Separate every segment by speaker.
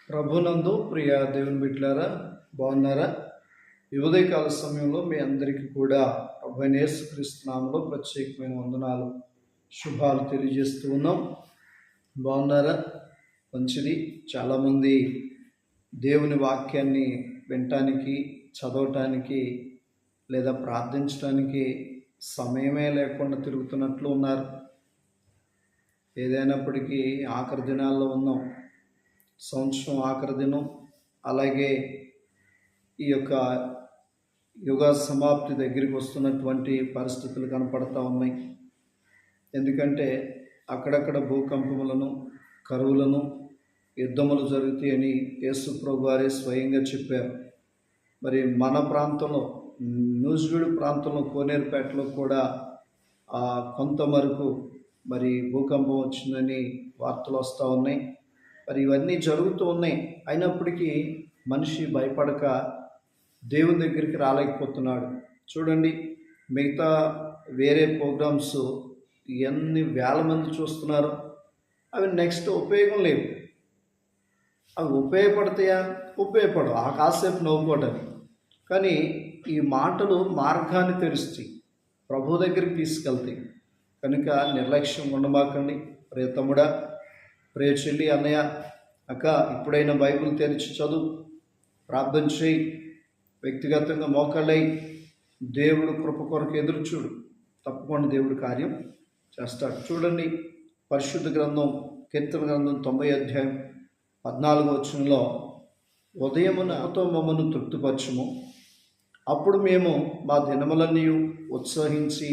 Speaker 1: ప్రభునందు ప్రియ దేవుని బిడ్డలారా, బాగున్నారా? ఈ ఉదయకాల సమయంలో మీ అందరికీ కూడా ప్రభువైన యేసుక్రీస్తు నామములో ప్రత్యేకమైన వందనాలు, శుభాలు తెలియజేస్తూ ఉన్నాం. బాగున్నారా? మంచిది. చాలామంది దేవుని వాక్యాన్ని వినటానికి, చదవటానికి లేదా ప్రార్థించడానికి సమయమే లేకుండా తిరుగుతున్నట్లు ఉన్నారు. ఏదైనప్పటికీ ఆఖరి దినాల్లో ఉన్నాం. సంవత్సరం ఆఖరి దినం, అలాగే ఈ యొక్క యుగ సమాప్తి దగ్గరికి వస్తున్నటువంటి పరిస్థితులు కనపడతా ఉన్నాయి. ఎందుకంటే అక్కడక్కడ భూకంపములను, కరువులను, యుద్ధములు జరుగుతాయని యేసు ప్రభు వారే స్వయంగా చెప్పారు. మరి మన ప్రాంతంలో, న్యూజివీడు ప్రాంతంలో, కోనేరుపేటలో కూడా కొంతవరకు మరి భూకంపం వచ్చిందని వార్తలు వస్తూ ఉన్నాయి. మరి ఇవన్నీ జరుగుతూ ఉన్నాయి. అయినప్పటికీ మనిషి భయపడక దేవుని దగ్గరికి రాలేకపోతున్నాడు. చూడండి, మిగతా వేరే ప్రోగ్రామ్స్ ఎన్ని వేల మంది చూస్తున్నారు. అవి నెక్స్ట్ ఉపయోగం లేవు. అవి ఉపయోగపడతాయా? ఉపయోగపడవు. ఆ కాసేపు నవ్వుకోవడానికి. కానీ ఈ మాటలు మార్గాన్ని తెరుస్తాయి, ప్రభు దగ్గరికి తీసుకెళ్తాయి. కనుక నిర్లక్ష్యం ఉండమాకండి. ప్రియ తమ్ముడా, ప్రియ చెల్లి, అన్నయ్య, అక్క, ఇప్పుడైనా బైబిల్ తెరిచి చదువు, ప్రార్థన చేయి, వ్యక్తిగతంగా మోకాళ్ళై దేవుడు కృప కొరకు ఎదురు చూడు. తప్పకుండా దేవుడు కార్యం చేస్తాడు. చూడండి, పరిశుద్ధ గ్రంథం, కీర్తన గ్రంథం 90 అధ్యాయం 14వ వచనంలో, ఉదయమునతో మమ్మను తృప్తిపరచుము, అప్పుడు మేము మా దినములన్నీ ఉత్సహించి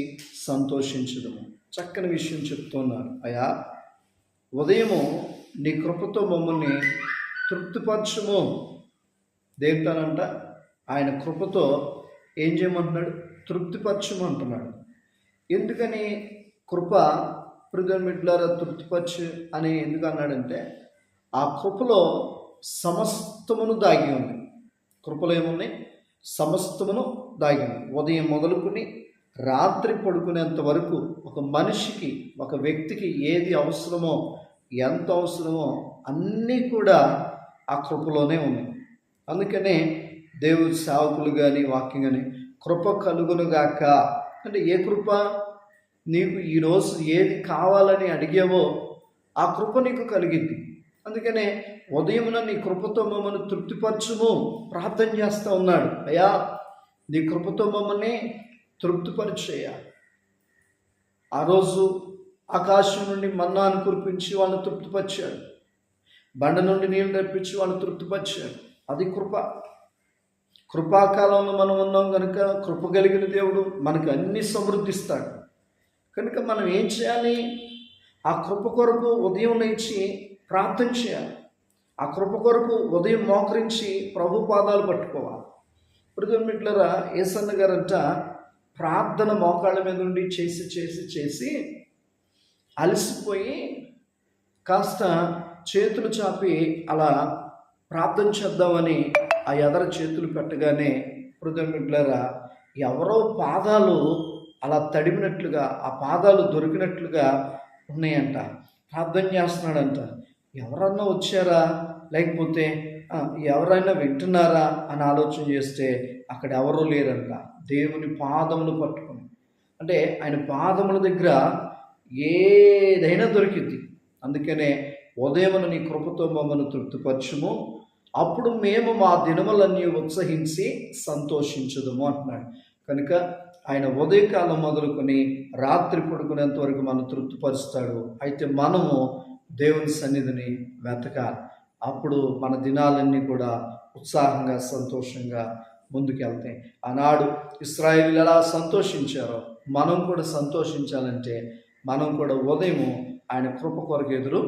Speaker 1: సంతోషించుదము. చక్కని విషయం చెప్తున్నారు. అయ్యా, ఉదయము నీ కృపతో మమ్మల్ని తృప్తిపరచుము. దేంటానంట? ఆయన కృపతో ఏం చేయమంటున్నాడు? తృప్తిపరచుము అంటున్నాడు. ఎందుకని కృప ప్రియమిత్రులారా తృప్తిపరచు అని ఎందుకు అన్నాడంటే, ఆ కృపలో సమస్తమును దాగి ఉంది. కృపలో ఏమున్నాయి? సమస్తమును దాగి ఉంది. ఉదయం మొదలుకుని రాత్రి పడుకునేంత వరకు ఒక మనిషికి, ఒక వ్యక్తికి ఏది అవసరమో, ఎంత అవసరమో అన్నీ కూడా ఆ కృపలోనే ఉన్నాయి. అందుకనే దేవుడి సేవకులు కానీ, వాక్యం కానీ, కృప కలుగునుగాక అంటే ఏ కృప? నీకు ఈరోజు ఏది కావాలని అడిగావో ఆ కృప నీకు కలిగింది. అందుకనే ఉదయమున నీ కృపతో మమ్మల్ని తృప్తిపరచుము ప్రార్థన చేస్తూ ఉన్నాడు. అయ్యా, నీ కృపతో మమ్మల్ని తృప్తిపరిచేయ. ఆ రోజు ఆకాశం నుండి మన్నాను కురిపించి వాళ్ళని తృప్తిపరిచాడు. బండ నుండి నీళ్ళు రప్పించి వాళ్ళని తృప్తిపరిచాడు. అది కృప. కృపాకాలంలో మనం ఉన్నాం కనుక కృప కలిగిన దేవుడు మనకు అన్ని సమృద్ధిస్తాడు. కనుక మనం ఏం చేయాలి? ఆ కృప కొరకు ఉదయం లేచి ప్రార్థన చేయాలి. ఆ కృప కొరకు ఉదయం మోకరించి ప్రభు పాదాలు పట్టుకోవాలి. ప్రియమిత్రులారా, యేసన్న గారంట ప్రార్థన మోకాళ్ళ మీద ఉండి చేసి చేసి చేసి అలసిపోయి కాస్త చేతులు చాపి అలా ప్రార్థన చేద్దామని ఆ ఎదర చేతులు పెట్టగానే ప్రియమిత్రులారా, ఎవరో పాదాలు అలా తడిమినట్లుగా, ఆ పాదాలు దొరికినట్లుగా ఉన్నాయంట. ప్రార్థన చేస్తున్నాడంట. ఎవరన్నా వచ్చారా, లేకపోతే ఎవరైనా వింటున్నారా అని ఆలోచన చేస్తే అక్కడ ఎవరూ లేరంట. దేవుని పాదములు పట్టుకుని, అంటే ఆయన పాదముల దగ్గర ఏదైనా దొరికింది. అందుకనే ఉదయమున నీ కృపతో మమ్మల్ని తృప్తిపరచుము, అప్పుడు మేము మా దినములన్నీ ఉత్సహించి సంతోషించుదము అంటున్నాడు. కనుక ఆయన ఉదయకాలం మొదలుకొని రాత్రి పడుకునేంత వరకు మనం తృప్తిపరుస్తాడు. అయితే మనము దేవుని సన్నిధిని వెతకాలి. అప్పుడు మన దినాలన్నీ కూడా ఉత్సాహంగా, సంతోషంగా ముందుకెళ్తాయి. ఆనాడు ఇశ్రాయేలీయులు ఎలా సంతోషించారో మనం కూడా సంతోషించాలంటే మనం కూడా ఉదయము ఆయన కృప కొరకు ఎదురు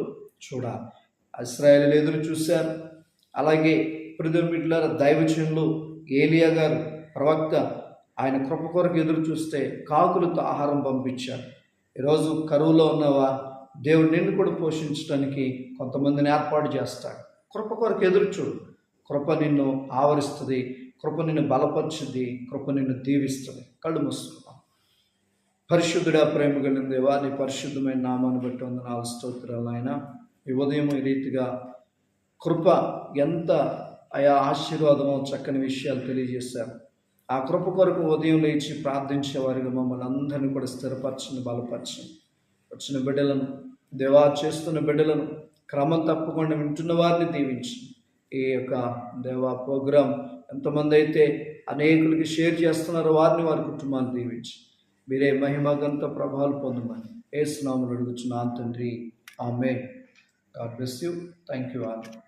Speaker 1: చూడాలి. ఇశ్రాయేలీయులు ఎదురు చూశారు. అలాగే ప్రియమిత్రులారా, దైవజనులు ఏలియా గారు, ప్రవక్త, ఆయన కృప కొరకు ఎదురు చూస్తే కాకులతో ఆహారం పంపించారు. ఈరోజు కరువులో ఉన్నవా? దేవుడు నిన్ను కూడా పోషించడానికి కొంతమందిని ఏర్పాటు చేస్తాడు. కృప కొరకు ఎదురు చూడు. కృప నిన్ను ఆవరిస్తుంది, కృప నిన్ను బలపరుచుద్ది, కృప నిన్ను దీవిస్తుంది. కళ్ళు మూసుకుందాం. పరిశుద్ధుడా, ప్రేమ కలిగిన దేవా, నీ పరిశుద్ధమైన నామాన్ని బట్టి వందనాలు, స్తోత్రాలు. ఆయన ఈ ఉదయం ఈ రీతిగా కృప ఎంత ఆయా ఆశీర్వాదమో చక్కని విషయాలు తెలియజేశారు. ఆ కృప కొరకు ఉదయం లేచి ప్రార్థించేవారిగా మమ్మల్ని అందరినీ కూడా స్థిరపరచండి, బలపరచండి. వచ్చిన బిడ్డలను, దేవా చేస్తున్న బిడ్డలను, క్రమం తప్పకుండా వింటున్న వారిని దీవించి, ఈ యొక్క దేవా ప్రోగ్రాం ఎంతమంది అయితే అనేకులకి షేర్ చేస్తున్నారో వారిని, వారి కుటుంబాన్ని దీవించి మీరే మహిమగంత ప్రభావాలు పొందమని యేసు నామములో అడుగుచున్నాను తండ్రి. Amen. God bless you. Thank you all.